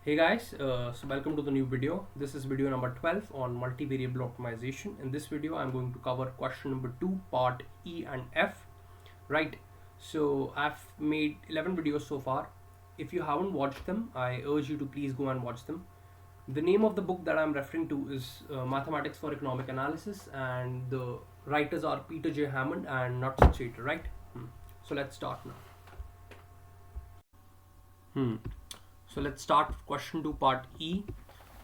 Hey guys, so welcome to the new video. This is video number 12 on multivariable optimization. In this video, I'm going to cover question number 2, part E and F. Right, so I've made 11 videos so far. If you haven't watched them, I urge you to please go and watch them. The name of the book that I'm referring to is Mathematics for Economic Analysis, and the writers are Peter J. Hammond and Knut Sydsaeter, right? So let's start now. So let's start with question 2, part E.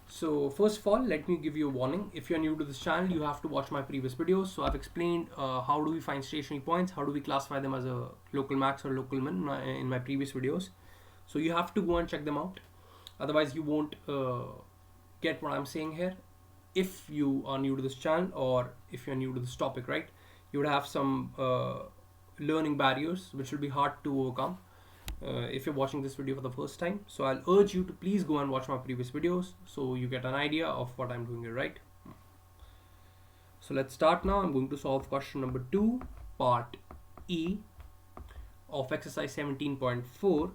So first of all, let me give you a warning. If you're new to this channel, you have to watch my previous videos. So I've explained how do we find stationary points, how do we classify them as a local max or local min in my previous videos. So you have to go and check them out. Otherwise, you won't get what I'm saying here. If you are new to this channel or if you're new to this topic, right, you would have some learning barriers which will be hard to overcome. If you're watching this video for the first time, so I'll urge you to please go and watch my previous videos so you get an idea of what I'm doing here, right? So let's start now. I'm going to solve question number 2, part E of exercise 17.4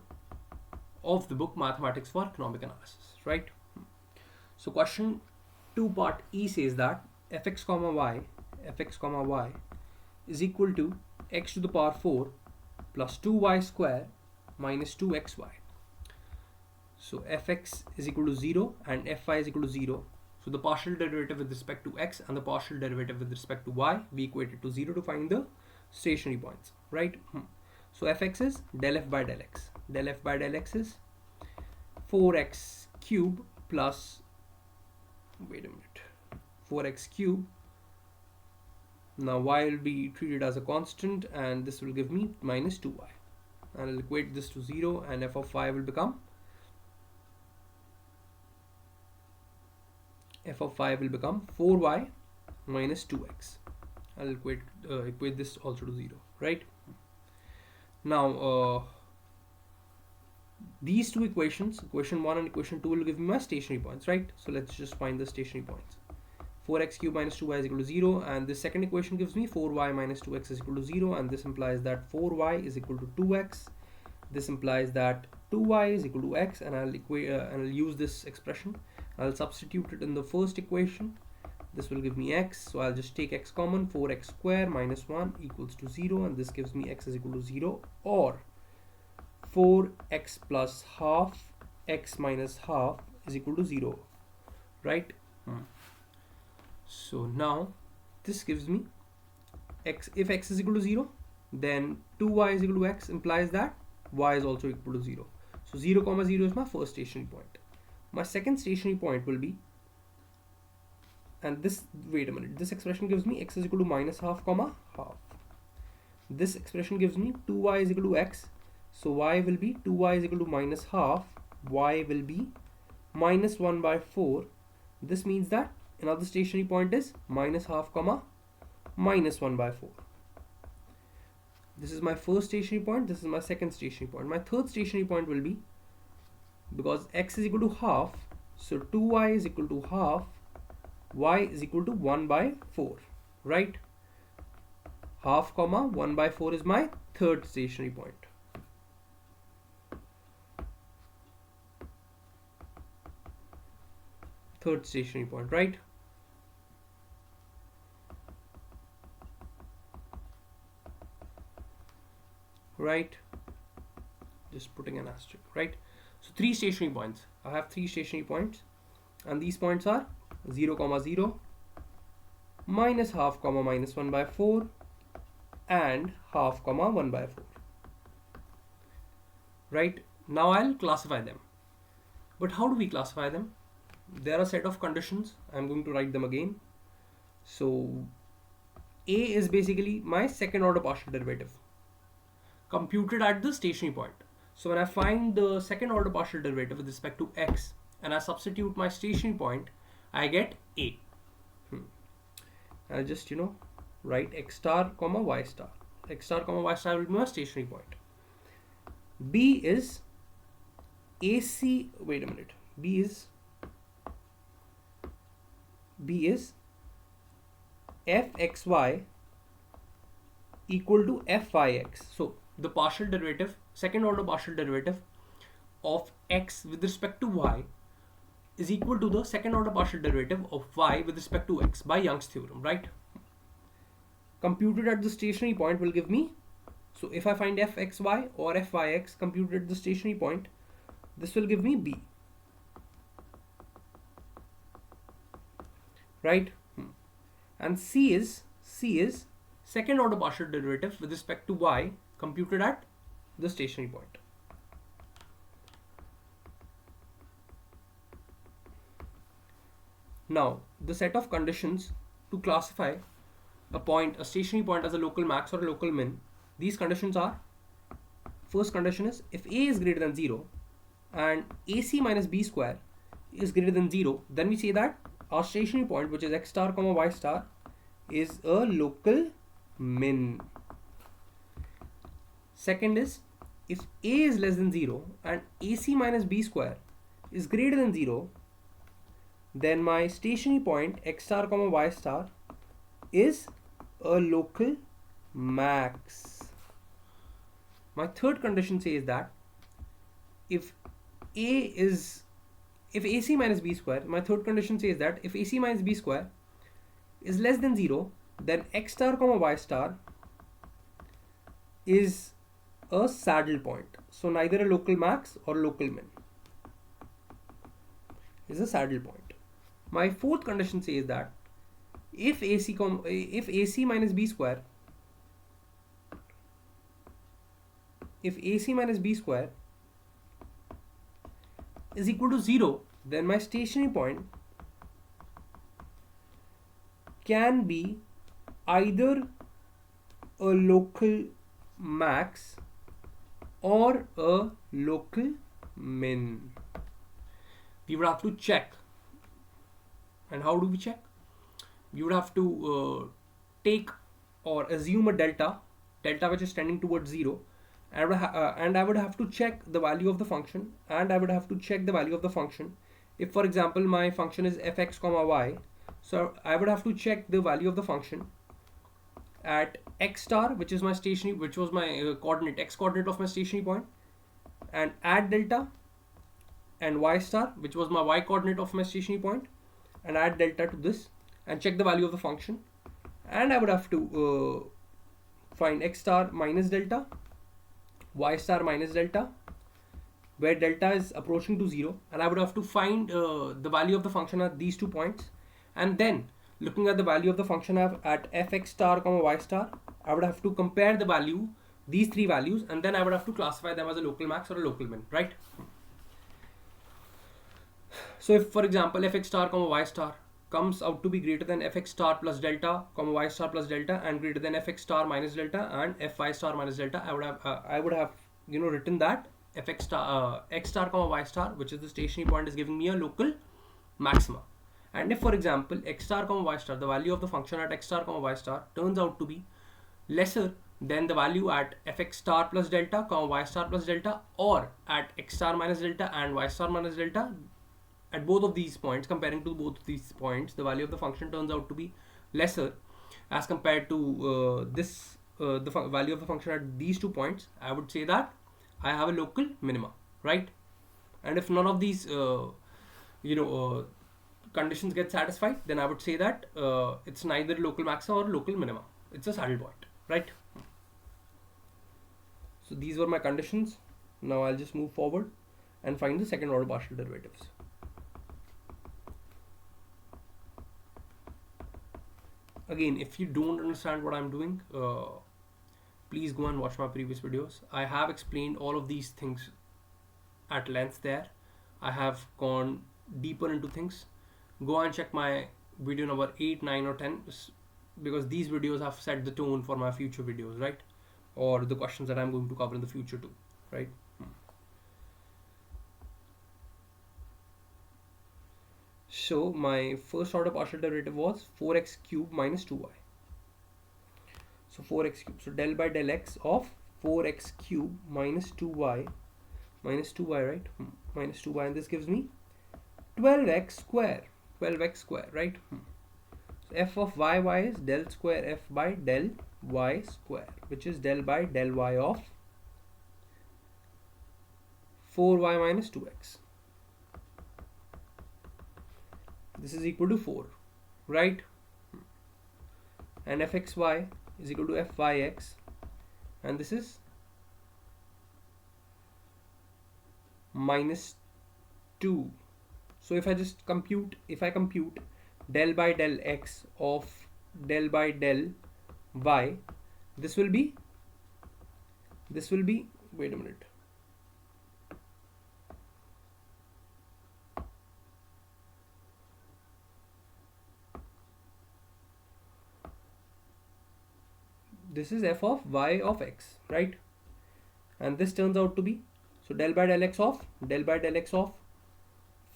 of the book Mathematics for Economic Analysis, right? So question 2, part E says that fx comma y is equal to x to the power 4 plus 2y square minus 2xy. So fx is equal to 0 and fy is equal to 0. So the partial derivative with respect to x and the partial derivative with respect to y, we equate it to 0 to find the stationary points, right? So fx is del f by del x. Del f by del x is 4x cube plus, 4x cube. Now y will be treated as a constant and this will give me minus 2y. And I'll equate this to 0 and f of y will become 4y minus 2x. I'll equate this also to 0, right? Now these two equations, equation 1 and equation 2, will give me my stationary points, right? So let's just find the stationary points. 4x cube minus 2y is equal to 0, and this second equation gives me 4y minus 2x is equal to 0, and this implies that 4y is equal to 2x. This implies that 2y is equal to x, and I'll use this expression. I'll substitute it in the first equation. This will give me x, so I'll just take x common. 4x square minus 1 equals to 0, and this gives me x is equal to 0, or 4x plus half x minus half is equal to 0, right? So now this gives me x. If x is equal to 0, then 2y is equal to x implies that y is also equal to 0. So 0 comma 0 is my first stationary point. My second stationary point will be, and this, this expression gives me x is equal to minus half comma half. This expression gives me 2y is equal to x, so y will be 2y is equal to minus half, y will be minus 1 by 4. This means that another stationary point is minus half comma minus 1 by 4. This is my first stationary point, this is my second stationary point. My third stationary point will be, because x is equal to half, so 2y is equal to half, y is equal to 1 by 4, right? Half comma 1 by 4 is my third stationary point. Third stationary point, right? Right, just putting an asterisk, right? So 3 stationary points. I have 3 stationary points, and these points are 0 comma 0, minus half comma minus 1 by 4, and half comma 1 by 4, right? Now I'll classify them. But how do we classify them? There are a set of conditions. I'm going to write them again. So A is basically my second order partial derivative computed at the stationary point. So when I find the second order partial derivative with respect to x and I substitute my stationary point, I get A. I'll just write x star comma y star. X star comma y star will be my stationary point. B is AC. B is fxy equal to fyx. So the partial derivative, second order partial derivative of x with respect to y is equal to the second order partial derivative of y with respect to x by Young's theorem, right? Computed at the stationary point will give me, so if I find fxy or fyx computed at the stationary point, this will give me b, right? And c is second order partial derivative with respect to y computed at the stationary point. Now, the set of conditions to classify a stationary point as a local max or a local min, these conditions are, first condition is if a is greater than 0 and ac minus b square is greater than 0, then we say that our stationary point, which is x star comma y star, is a local min. Second is if a is less than 0 and ac minus b square is greater than 0, then my stationary point x star comma y star is a local max. My third condition says that if ac minus b square, my third condition says that if ac minus b square is less than 0, then x star comma y star is a saddle point. So neither a local max or local min, is a saddle point. My fourth condition says that if ac minus b square is equal to 0, then my stationary point can be either a local max or a local min. We would have to check. And how do we check? We would have to take or assume a delta which is tending towards 0, and I would have to check the value of the function, and I would have to check the value of the function. If, for example, my function is fx comma y, so I would have to check the value of the function at x star, which is my stationary, which was my coordinate, x coordinate of my stationary point, and add delta, and y star, which was my y coordinate of my stationary point, and add delta to this and check the value of the function. And I would have to find x star minus delta, y star minus delta, where delta is approaching to 0, and I would have to find the value of the function at these 2 points. And then looking at the value of the function at fx star comma y star, I would have to compare the value, these 3 values, and then I would have to classify them as a local max or a local min, right? So if, for example, fx star comma y star comes out to be greater than fx star plus delta comma y star plus delta and greater than fx star minus delta and fy star minus delta, I would have written that fx star x star comma y star, which is the stationary point, is giving me a local maxima. And if, for example, x star comma y star, the value of the function at x star comma y star turns out to be lesser than the value at fx star plus delta comma y star plus delta, or at x star minus delta and y star minus delta, at both of these points, comparing to both of these points, the value of the function turns out to be lesser as compared to the value of the function at these 2 points, I would say that I have a local minima, right? And if none of these conditions get satisfied, then I would say that it's neither local maxima or local minima, it's a saddle point, right? So these were my conditions. Now I'll just move forward and find the second order partial derivatives. Again, if you don't understand what I'm doing, please go and watch my previous videos. I have explained all of these things at length there. I have gone deeper into things. Go and check my video number 8, 9 or 10, because these videos have set the tone for my future videos, right? Or the questions that I'm going to cover in the future too, right? So my first order partial derivative was 4x cubed minus 2y. So 4x cubed. So del by del x of 4x cubed minus 2y, right? Minus 2y, and this gives me 12x square. 12x square, right? So f of y is del square f by del y square, which is del by del y of 4y minus 2x. this is equal to 4, right? And fxy is equal to fyx, and this is minus 2. So if I compute del by del x of del by del y, this will be wait a minute, this is f of y of x, right? And this turns out to be, so del by del x of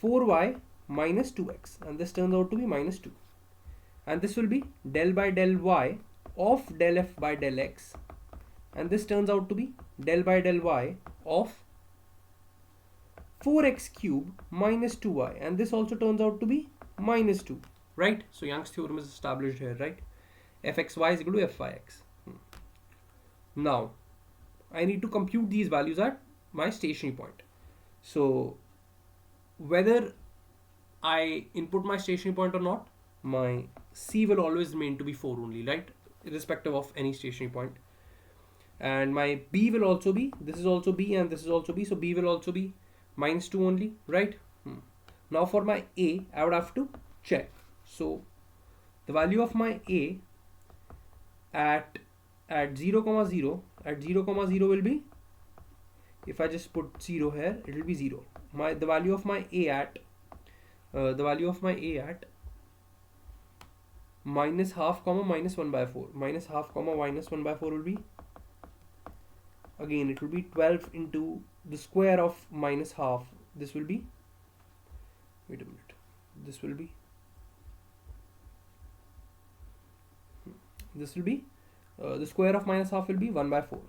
4y minus 2x, and this turns out to be minus 2. And this will be del by del y of del f by del x, and this turns out to be del by del y of 4x cube minus 2y, and this also turns out to be minus 2, right? So Young's theorem is established here, right? fxy is equal to fyx. Now I need to compute these values at my stationary point. So whether I input my stationary point or not, my c will always remain to be 4 only, right? Irrespective of any stationary point. And my b will also be, this is also b and this is also b, so b will also be minus 2 only, right? Now for my a, I would have to check. So the value of my a at 0, 0 will be, if I just put 0 here, it will be 0. The value of my a at minus half comma minus 1 by 4, minus half comma minus 1 by 4 will be, again it will be 12 into the square of minus half. This will be, wait a minute, this will be the square of minus half will be 1 by 4.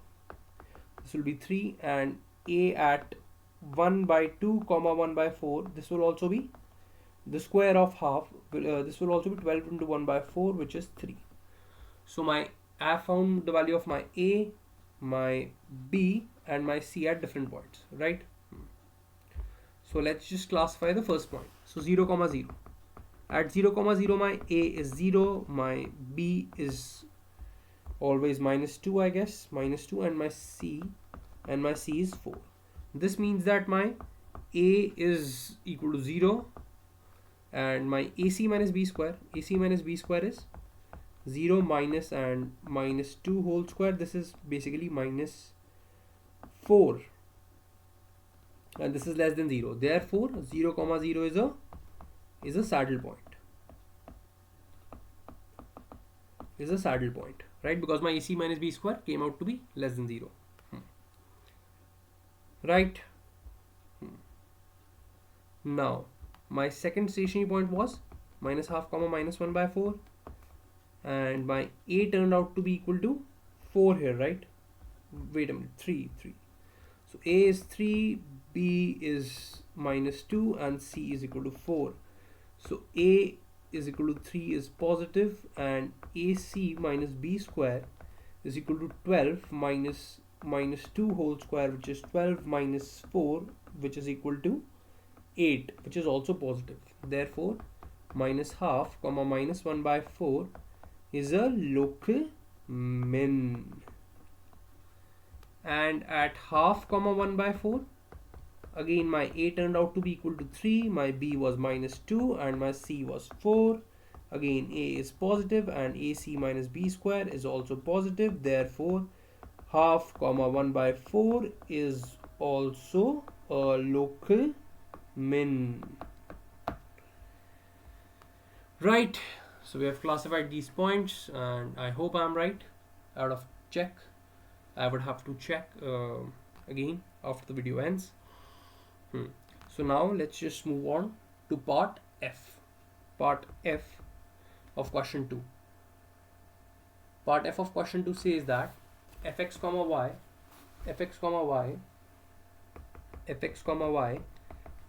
This will be 3, and a at 1 by 2 comma 1 by 4, this will also be the square of half. This will also be 12 into 1 by 4, which is 3. So I have found the value of my a, my b and my c at different points, right? So let's just classify the first point. So 0, 0. At 0, 0 my a is 0, my b is always minus 2, I guess, minus 2, and my c is 4. This means that my a is equal to 0, and my ac minus b square is 0 minus and minus 2 whole square. This is basically minus 4, and this is less than 0. Therefore 0, 0 is a saddle point. Right? Because my AC minus B square came out to be less than 0. Right? Now my second stationary point was minus half comma minus 1 by 4, and my A turned out to be equal to 4 here, right? Wait a minute, 3. So A is 3, B is minus 2, and C is equal to 4. So A is equal to 3 is positive, and AC minus B square is equal to 12 minus 2 whole square, which is 12 minus 4, which is equal to 8, which is also positive. Therefore minus half comma minus 1 by 4 is a local min. And at half comma 1 by 4, again my A turned out to be equal to 3, my B was minus 2, and my C was 4. Again A is positive, and AC minus B square is also positive. Therefore half comma 1 by 4 is also a local min. Right, so we have classified these points, and I hope I'm right. Out of check, I would have to check again after the video ends. So now let's just move on to part F. Part F of question 2. Part F of question 2 says that fx comma y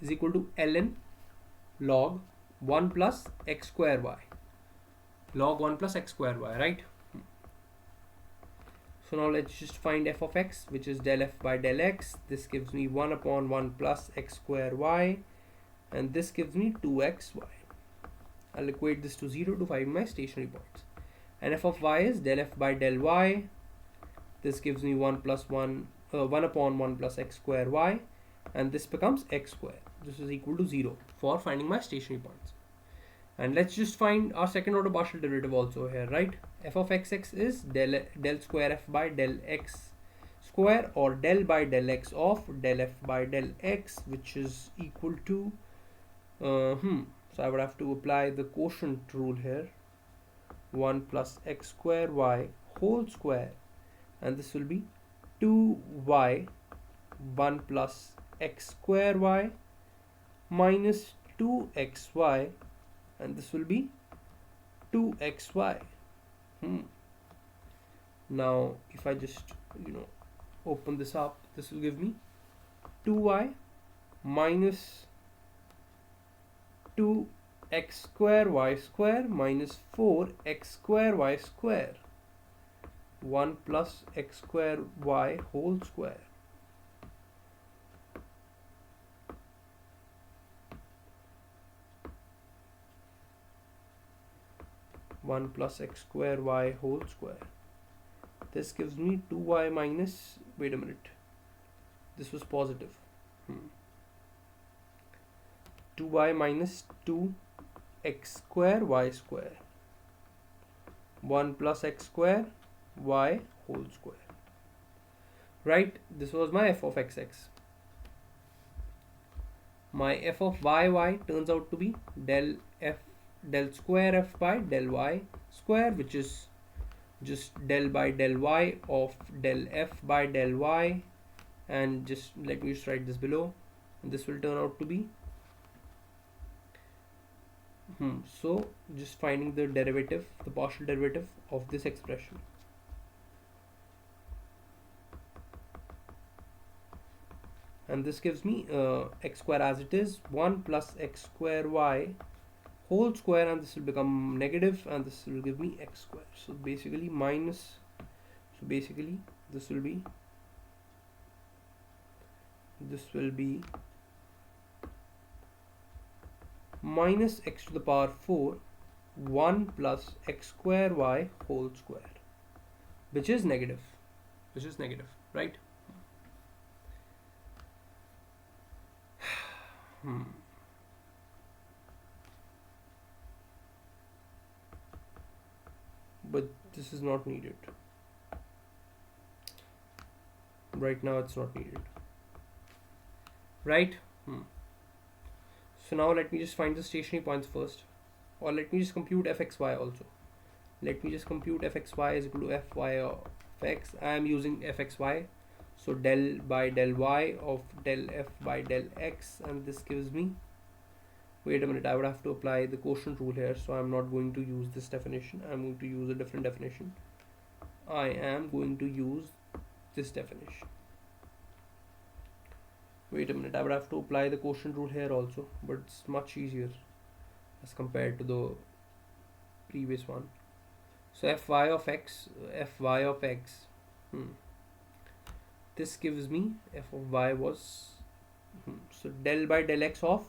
is equal to ln log 1 plus x square y. Log 1 plus x square y, right? So now let's just find f of x, which is del f by del x. This gives me 1 upon 1 plus x square y, and this gives me 2xy. I'll equate this to 0 to find my stationary points. And f of y is del f by del y. This gives me 1 upon 1 plus x square y, and this becomes x square. This is equal to 0 for finding my stationary points. And let's just find our second order partial derivative also here, right? F of xx is del square f by del x square, or del by del x of del f by del x, which is equal to so I would have to apply the quotient rule here, 1 plus x square y whole square, and this will be 2y 1 plus x square y minus 2xy, and this will be 2xy. Now if I just open this up, this will give me 2y minus 2x square y square minus 4x square y square, 1 plus x square y whole square. One plus x square y whole square. This gives me 2y minus, wait a minute, this was positive. 2y minus 2x square y square, 1 plus x square y whole square. Right, this was my f of xx. My f of yy turns out to be del square f by del y square, which is just del by del y of del f by del y, and just let me just write this below, and this will turn out to be so just finding the derivative, the partial derivative of this expression. And this gives me x square as it is, 1 plus x square y whole square, and this will become negative, and this will give me x square. So basically this will be minus x to the power 4 1 plus x square y whole square, which is negative, right? But this is not needed right now. It's not needed, right? So now let me just find the stationary points first, or let me just compute fxy also. Let me just compute fxy is equal to fy of x. I am using fxy, so del by del y of del f by del x, and this gives me, wait a minute, I would have to apply the quotient rule here, so I'm not going to use this definition. I'm going to use a different definition. I am going to use this definition. Wait a minute, I would have to apply the quotient rule here also, but it's much easier as compared to the previous one. So fy of x, this gives me f of y was so del by del x of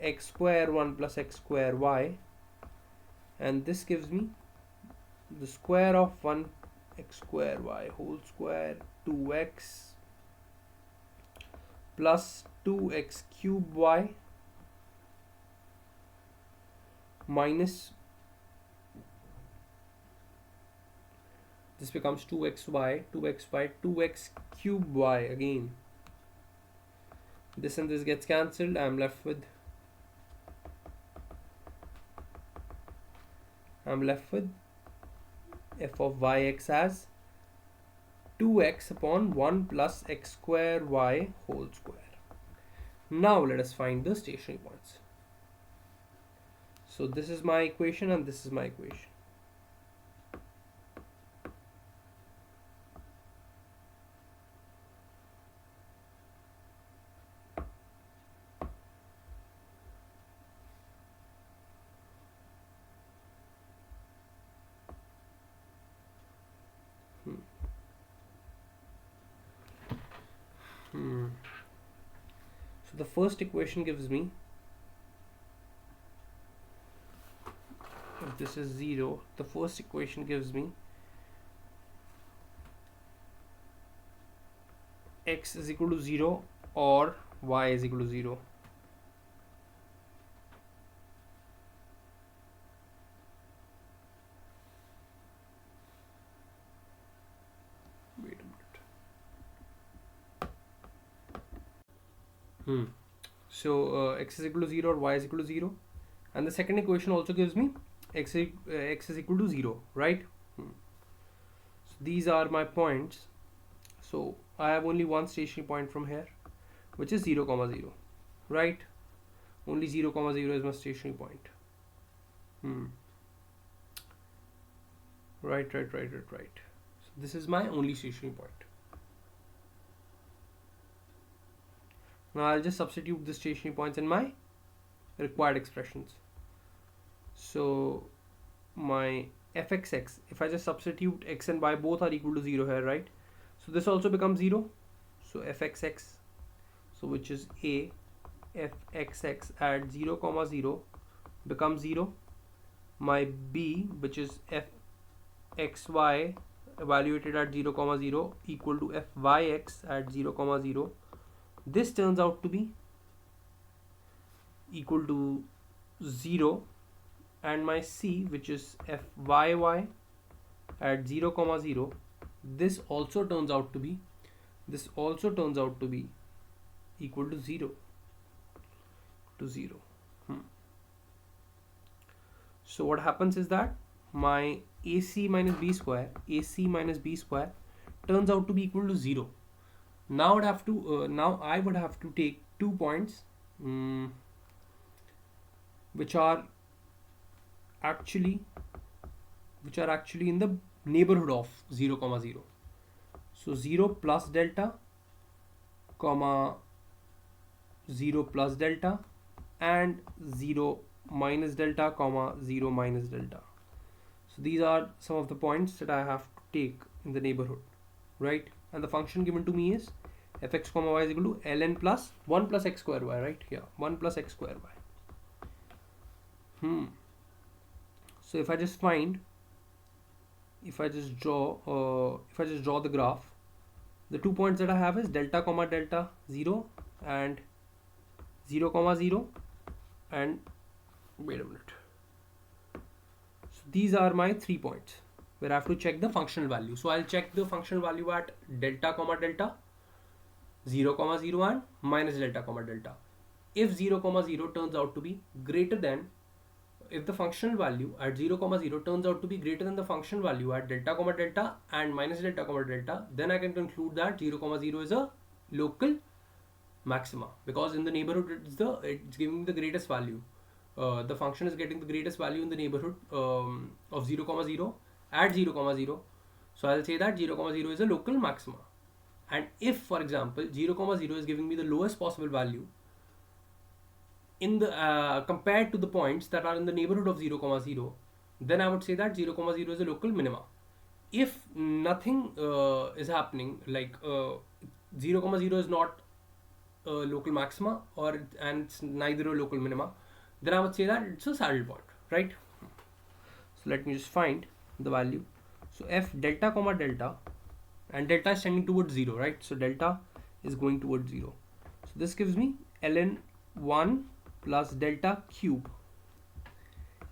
x square 1 plus x square y, and this gives me the square of 1 x square y whole square, 2x plus 2x cube y minus, this becomes 2xy, 2x cube y again. This and this gets cancelled. I'm left with f of yx as 2x upon 1 plus x square y whole square. Now let us find the stationary points. So this is my equation and this is my equation. So the first equation gives me if this is 0, the first equation gives me x is equal to 0 or y is equal to 0. Wait a minute. So x is equal to 0 or y is equal to 0, and the second equation also gives me x is equal to 0, right? So these are my points. So I have only one stationary point from here, which is 0 comma 0, right? Only 0 comma 0 is my stationary point. Right. So this is my only stationary point. Now I'll just substitute the stationary points in my required expressions. So my fxx, if I just substitute x and y, both are equal to 0 here, right? So this also becomes 0. So fxx, so which is a fxx at 0 comma 0 becomes 0. My b, which is fxy evaluated at 0 comma 0 equal to fyx at 0 comma 0, this turns out to be equal to 0. And my c, which is fyy at 0 comma 0, this also turns out to be equal to 0. So what happens is that my AC minus B square turns out to be equal to 0. Now I would have to take 2 points which are actually in the neighborhood of 0 comma 0. So 0 plus delta, comma 0 plus delta, and 0 minus delta, comma 0 minus delta. So these are some of the points that I have to take in the neighborhood, right? And the function given to me is fx comma y is equal to ln plus 1 plus x square y, right? Yeah, 1 plus x square y. So if I just draw the graph, the 2 points that I have is delta comma delta 0 and 0 comma 0, and wait a minute. So these are my 3 points where I have to check the functional value. So I'll check the functional value at delta comma delta, 0 comma 0, and minus delta comma delta. If 0 comma 0 turns out to be greater than, if the functional value at 0 comma 0 turns out to be greater than the functional value at delta comma delta and minus delta comma delta, then I can conclude that 0 comma 0 is a local maxima, because in the neighborhood it's giving the greatest value. The function is getting the greatest value in the neighborhood of 0 comma 0 at 0 comma 0. So I'll say that 0 comma 0 is a local maxima. And if, for example, 0 comma 0 is giving me the lowest possible value in the compared to the points that are in the neighborhood of 0 comma 0, then I would say that 0 comma 0 is a local minima. If nothing is happening, like 0 comma 0 is not a local maxima and it's neither a local minima, then I would say that it's a saddle point, right? So let me just find the value. So f delta comma delta, and delta is tending towards 0, right? So delta is going towards 0. So this gives me ln 1 plus delta cube,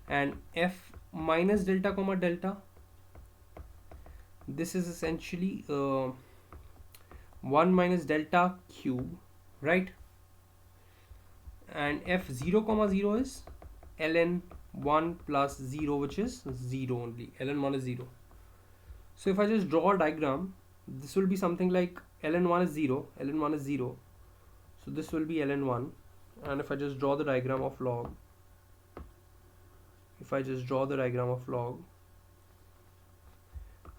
and f minus delta comma delta, this is essentially 1 minus delta cube, right? And f 0 comma 0 is ln 1 plus 0, which is 0 only. Ln 1 is 0. So if I just draw a diagram, this will be something like ln 1 is 0, ln 1 is 0. So this will be ln 1. And if I just draw the diagram of log,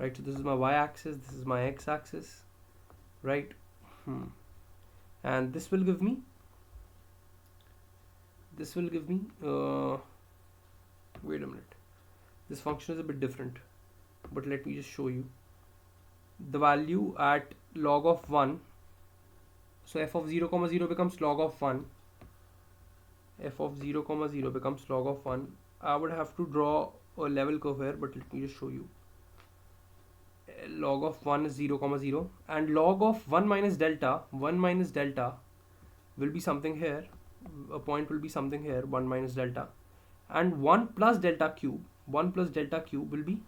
right? So this is my y-axis, this is my x-axis, right? And this will give me wait a minute, this function is a bit different, but let me just show you the value at log of 1. So f of 0 comma 0 becomes log of 1. F of 0 comma 0 becomes log of 1. I would have to draw a level curve here, but let me just show you. Log of 1 is 0 comma 0, and log of 1 minus delta will be something here. A point will be something here, 1 minus delta, and 1 plus delta cube will be,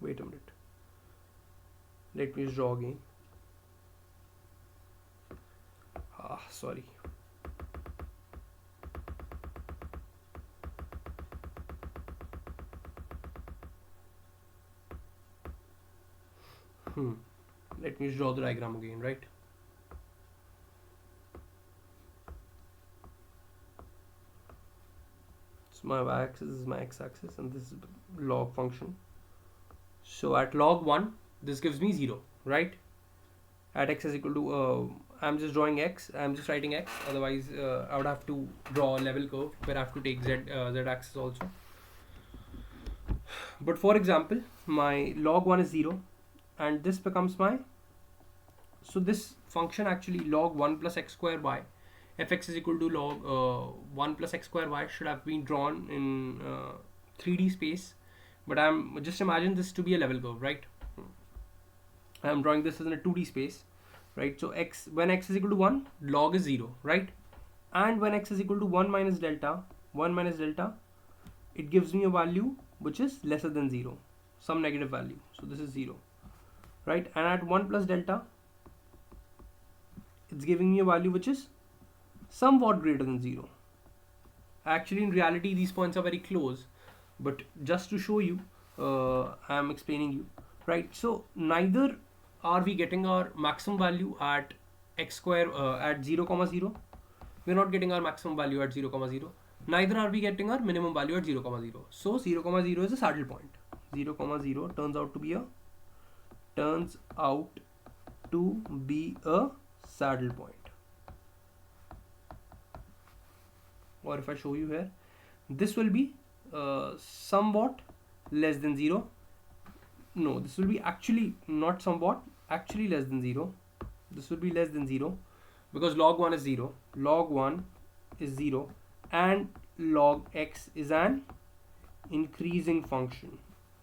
wait a minute, let me just draw again. Sorry. Let me just draw the diagram again, right? So my y-axis is my x-axis, and this is log function. So at log 1, this gives me 0, right? At x is equal to, I'm just drawing x, I'm just writing x, otherwise I would have to draw a level curve where I have to take z-axis also. But for example, my log 1 is 0, and this becomes my, so this function actually log 1 plus x square y, fx is equal to log 1 plus x square y should have been drawn in 3D space, but I'm just imagine this to be a level curve, right? I'm drawing this as in a 2D space, right? So x, when x is equal to 1, log is 0, right? And when x is equal to 1 minus delta, it gives me a value which is lesser than 0, some negative value. So this is 0, right? And at 1 plus delta, it's giving me a value which is somewhat greater than 0. Actually, in reality, these points are very close, but just to show you, I am explaining you, right? So neither are we getting our maximum value at x square at 0 comma 0. We're not getting our maximum value at 0 comma 0. Neither are we getting our minimum value at 0 comma 0. So 0 comma 0 is a saddle point. 0 comma 0 turns out to be a saddle point. Or if I show you here, this will be somewhat less than 0. No, this will be actually not somewhat, actually less than 0. This will be less than 0 because log 1 is 0. Log 1 is 0 and log x is an increasing function,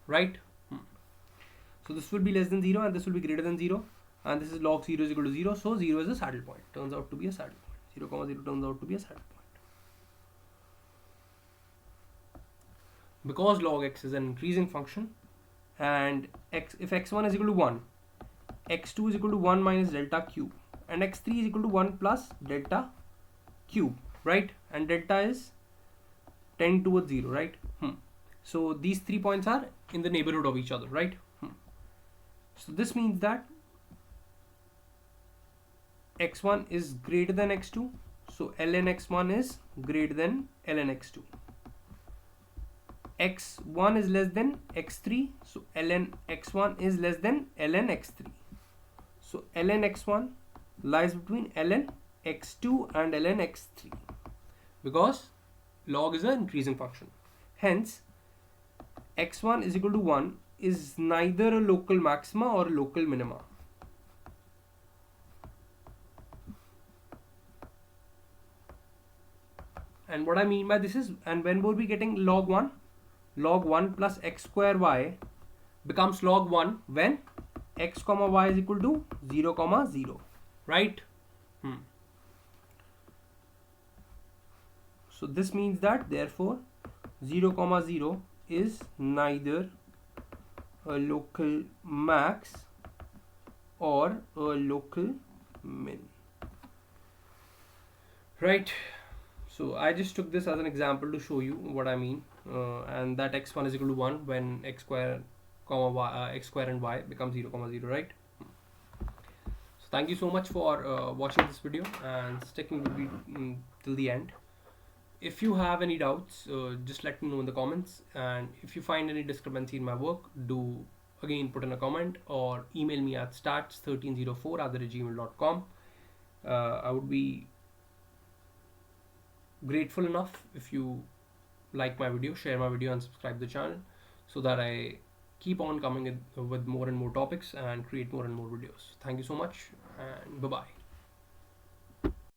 right? So this will be less than 0 and this will be greater than 0, and this is log 0 is equal to 0. So 0 is a saddle point. Turns out to be a saddle point. 0 comma 0 turns out to be a saddle point. Because log x is an increasing function, and if x1 is equal to 1, x2 is equal to 1 minus delta cube, and x3 is equal to 1 plus delta cube, right? And delta is tend towards 0, right? So these 3 points are in the neighborhood of each other, right? So this means that x1 is greater than x2, so ln x1 is greater than ln x2. x1 is less than x3, so ln x1 is less than ln x3. So ln x1 lies between ln x2 and ln x3 because log is an increasing function. Hence, x1 is equal to 1 is neither a local maxima or a local minima. And what I mean by this is, and when were we getting log 1? Log 1 plus x square y becomes log 1 when x comma y is equal to 0 comma 0, right? So this means that therefore 0 comma 0 is neither a local max or a local min, right? So I just took this as an example to show you what I mean, and that x1 is equal to 1 when x square comma y, x square and y becomes 0 comma 0, right? So thank you so much for watching this video and sticking with me till the end. If you have any doubts, just let me know in the comments, and if you find any discrepancy in my work, do again put in a comment or email me at stats1304@gmail.com. I would be grateful enough if you like my video, share my video and subscribe the channel so that I keep on coming with more and more topics and create more and more videos. Thank you so much and bye bye.